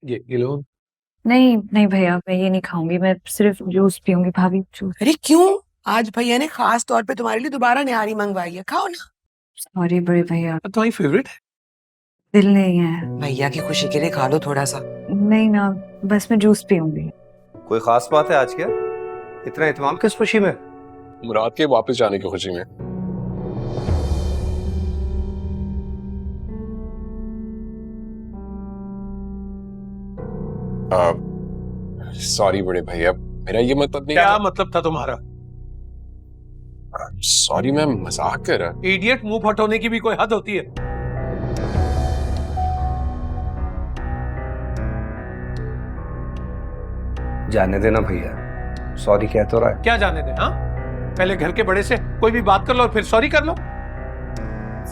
ये लो। नहीं नहीं भैया, मैं ये नहीं खाऊंगी, मैं सिर्फ जूस पीऊंगी। भाभी जूस। अरे क्यों? आज भैया ने खास तौर पे तुम्हारे लिए दोबारा निहारी मंगवाई है, खाओ ना। सॉरी बड़े भैया, तुम्हारी फेवरेट है? दिल नहीं है। भैया की खुशी के लिए खा लो थोड़ा सा। नहीं ना, बस मैं जूस पीऊंगी। कोई खास बात है आज क्या? इतना इत्मीनान किस खुशी में? मुराद के वापस जाने की खुशी में। सॉरी बड़े भैया, मेरा ये मतलब नहीं। क्या मतलब था तुम्हारा? सॉरी, मैं मजाक कर रहा। इडियट, मुंह फटोने की भी कोई हद होती है? जाने देना भैया, सॉरी कह तो रहा है। क्या जाने दे? हाँ, पहले घर के बड़े से कोई भी बात कर लो और फिर सॉरी कर लो।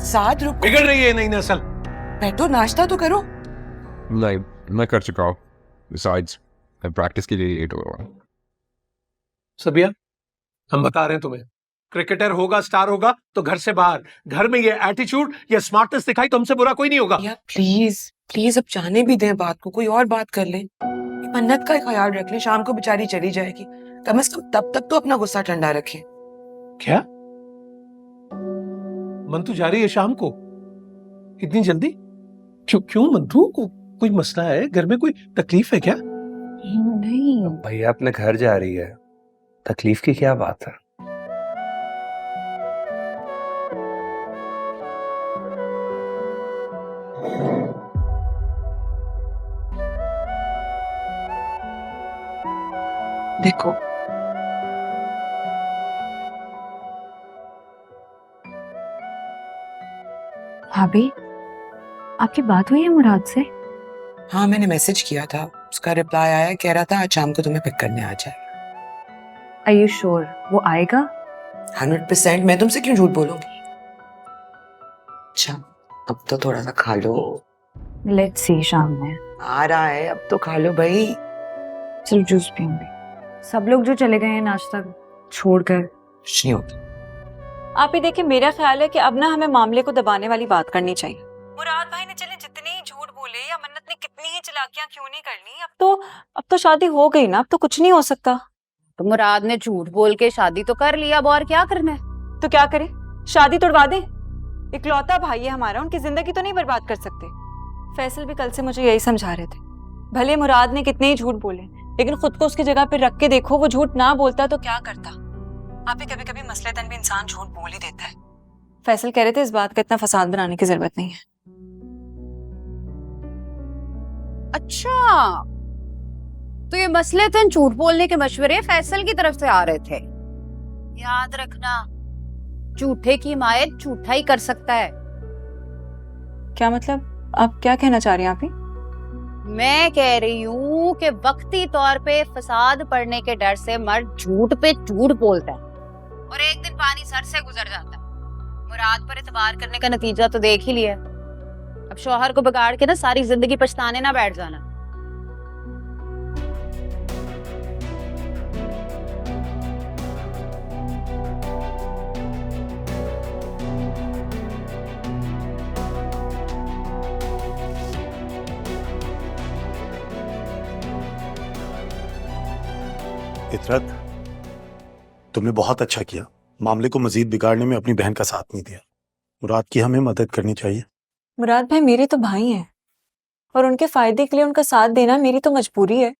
साथ रुको, बिगड़ रही है नई नस्ल। बैठो नाश्ता तो करो। नहीं, मैं कर चुका हूँ। Besides, मैं प्रैक्टिस के लिए लेट हो रहा हूँ। सबिया, हम बता रहे हैं तुम्हें, क्रिकेटर होगा, स्टार होगा तो घर से बाहर। घर में ये एटीट्यूड, ये स्मार्टनेस दिखाई तो हमसे बुरा कोई नहीं होगा। या प्लीज प्लीज अब जाने भी दें बात को, कोई और बात कर ले। मन्नत का ख्याल रख ले, शाम को बेचारी चली जाएगी, कम से कम तब तक तो अपना गुस्सा ठंडा रखे। क्या मंतु जा रही है शाम को? इतनी जल्दी? क्यों क्यों मंतु, कोई मसला है घर में? कोई तकलीफ है क्या? नहीं। भैया अपने घर जा रही है, तकलीफ की क्या बात है? देखो भाभी, आपकी बात हुई है मुराद से? हाँ, मैंने मैसेज किया था, उसका रिप्लाई आया, कह रहा था आज शाम को तुम्हें पिक करने आ जाए। Are you sure वो आएगा? 100%। मैं तुमसे क्यों झूठ बोलूंगी। अच्छा, अब तो थोड़ा सा खा लो। लेट्स सी शाम में। आ रहा है, अब तो खा लो भाई। सिर्फ जूस पीऊंगी। सब लोग जो चले गए हैं नाश्ता छोड़कर। कुछ नहीं होता। आप ही देखिए, मेरा ख्याल है कि अब ना हमें मामले को दबाने वाली बात करनी चाहिए। मुराद भाई ने चले जितने ही झूठ बोले या मन्नत ने कितनी ही चालाकियां क्यों नहीं कर ली, अब तो शादी हो गई ना, अब तो कुछ नहीं हो सकता। तो मुराद ने झूठ बोल के शादी तो कर लिया, अब और क्या करना है? तो क्या करे, शादी तोड़वा दे? इकलौता भाई है हमारा, उनकी जिंदगी तो नहीं बर्बाद कर सकते। फैसल भी कल से मुझे यही समझा रहे थे, भले मुराद ने कितने ही झूठ बोले, लेकिन खुद को उसकी जगह पर रख के देखो, वो झूठ ना बोलता तो क्या करता। आप ही कभी कभी मसलेतन भी इंसान झूठ बोल ही देता है। फैसल कह रहे थे इस बात का इतना फसाद बनाने की जरूरत नहीं है। अच्छा, तो ये मसलेतन झूठ बोलने के मशवरे फैसल की तरफ से आ रहे थे। याद रखना, झूठे की हिमायत झूठा ही कर सकता है। क्या मतलब, आप क्या कहना चाह रही हैं? आप ही मैं कह रही हूँ कि वक्ती तौर पे फसाद पड़ने के डर से मर्द झूठ पे झूठ बोलता है और एक दिन पानी सर से गुजर जाता है। मुराद पर इतबार करने का नतीजा तो देख ही लिया। अब शौहर को बिगाड़ के ना सारी जिंदगी पछताने ना बैठ जाना। इतरत, तुमने बहुत अच्छा किया, मामले को मजीद बिगाड़ने में अपनी बहन का साथ नहीं दिया। मुराद की हमें मदद करनी चाहिए। मुराद भाई मेरे तो भाई हैं और उनके फायदे के लिए उनका साथ देना मेरी तो मजबूरी है।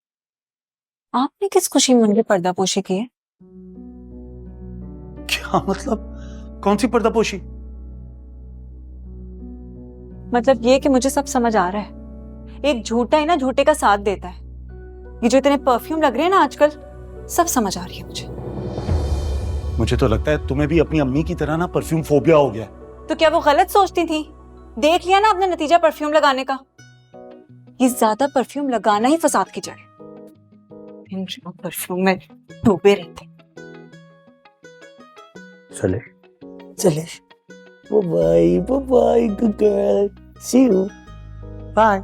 आपने किस खुशी में उनके पर्दापोशी की है? क्या मतलब? कौन सी पर्दापोशी? मतलब ये कि मुझे सब समझ आ रहा है, एक झूठा ही ना झूठे का साथ देता है। ये जो इतने परफ्यूम लग रहे हैं ना आजकल, सब समझ आ रही है मुझे। मुझे तो लगता है तुम्हें भी अपनी अम्मी की तरह ना परफ्यूम फोबिया हो गया। तो क्या वो गलत सोचती थी? देख लिया ना आपने नतीजा परफ्यूम लगाने का। ये ज्यादा परफ्यूम लगाना ही फसाद की जड़ है। इन परफ्यूम में डूबे रहते। चले चले, bye bye good girl, see you, bye.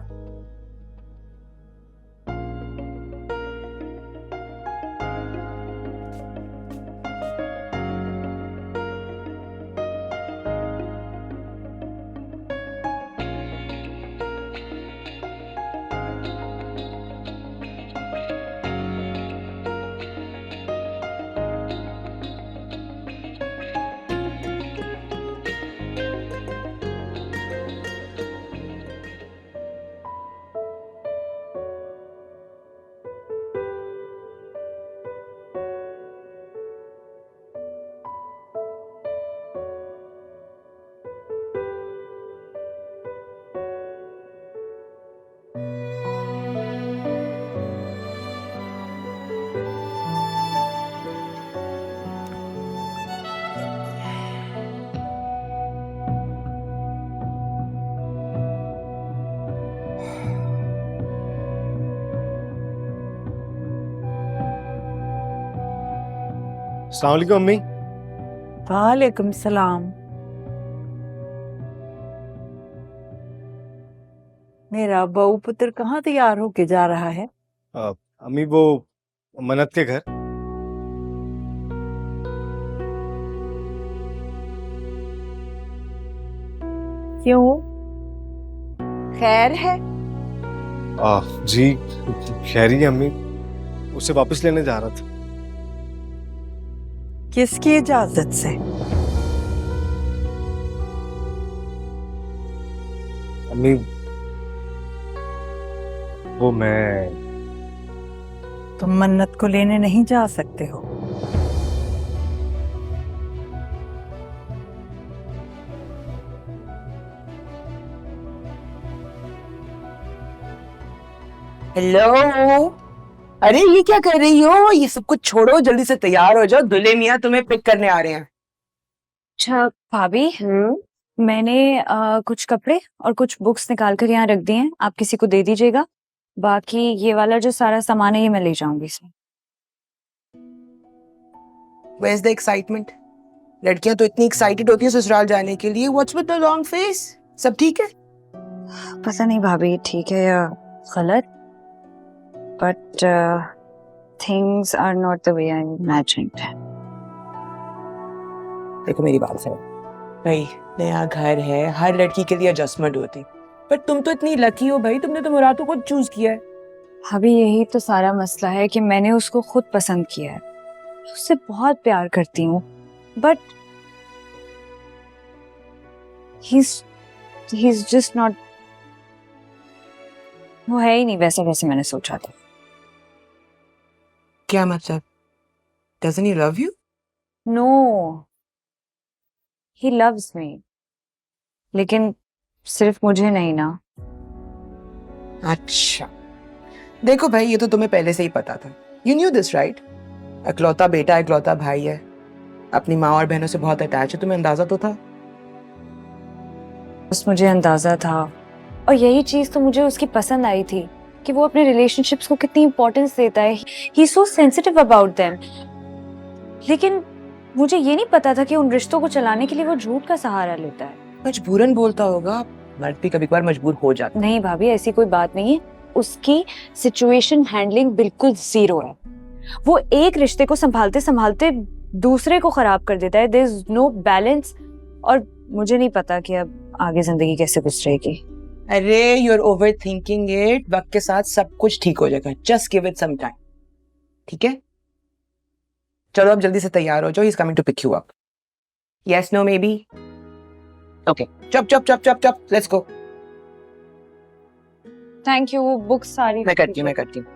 अस्सलाम वालेकुम अम्मी। वालेकुम सलाम। मेरा बहू पुत्र कहाँ तैयार होके जा रहा है? अम्मी वो मन्नत के घर। क्यों? खैर है? जी खैर ही है अम्मी, उसे वापस लेने जा रहा था। किसकी इजाजत से? अम्मी वो मैं तुम मन्नत को लेने नहीं जा सकते हो। हेलो, अरे ये क्या कर रही हो? ये सब कुछ छोड़ो, जल्दी से तैयार हो जाओ, दूल्हे मियाँ तुम्हें पिक करने आ रहे हैं। अच्छा भाभी, मैंने कुछ कपड़े और कुछ बुक्स निकाल कर यहाँ रख दिए हैं, आप किसी को दे दीजिएगा। बाकी ये वाला जो सारा सामान है ये मैं ले जाऊंगी इसमें। Where's the excitement? लड़कियां तो इतनी एक्साइटेड होती हैं ससुराल जाने के लिए। What's with the long face? सब ठीक है? पता नहीं भाभी ठीक है या गलत, but things are not the way I imagined. देखो मेरी बात सुनो भाई, नया घर है, हर लड़की के लिए एडजस्टमेंट होती, पर तुम तो इतनी लकी हो भाई, तुमने तो मुराद को खुद चूज किया है। भाभी यही तो सारा मसला है कि मैंने उसको खुद पसंद किया है, उससे बहुत प्यार करती हूँ, बट he's just not, वो है ही नहीं वैसा जैसे मैंने सोचा था। क्या मतलब? Doesn't he love you? No, he loves me, लेकिन सिर्फ मुझे नहीं ना। अच्छा देखो भाई, ये तो तुम्हें पहले से ही पता था। You knew this, right? इकलौता बेटा, इकलौता भाई है, अपनी माँ और बहनों से बहुत अटैच है, तुम्हें अंदाजा तो था। बस मुझे अंदाजा था, और यही चीज तो मुझे उसकी पसंद आई थी कि वो अपने रिलेशनशिप्स को कितनी इंपॉर्टेंस देता है। He is so sensitive about them. लेकिन मुझे ये नहीं पता था कि उन रिश्तों को चलाने के लिए वो झूठ का सहारा लेता है। मजबूरन बोलता होगा, मर्द भी कभी कभार मजबूर हो जाता। नहीं भाभी, ऐसी कोई बात नहीं है, उसकी सिचुएशन हैंडलिंग बिल्कुल जीरो है। वो एक रिश्ते को संभालते संभालते दूसरे को खराब कर देता है। देयर इज नो बैलेंस, और मुझे नहीं पता कि अब आगे जिंदगी कैसे गुजरेगी। अरे you are over thinking it, वक्त के साथ सब कुछ ठीक हो जाएगा, just give it some time, ठीक है? चलो अब जल्दी से तैयार हो जाओ, he is coming to pick you up. Yes, no, maybe? Okay, चप चप चप चप चप, let's go. Thank you. Books सारी मैं करती हूँ।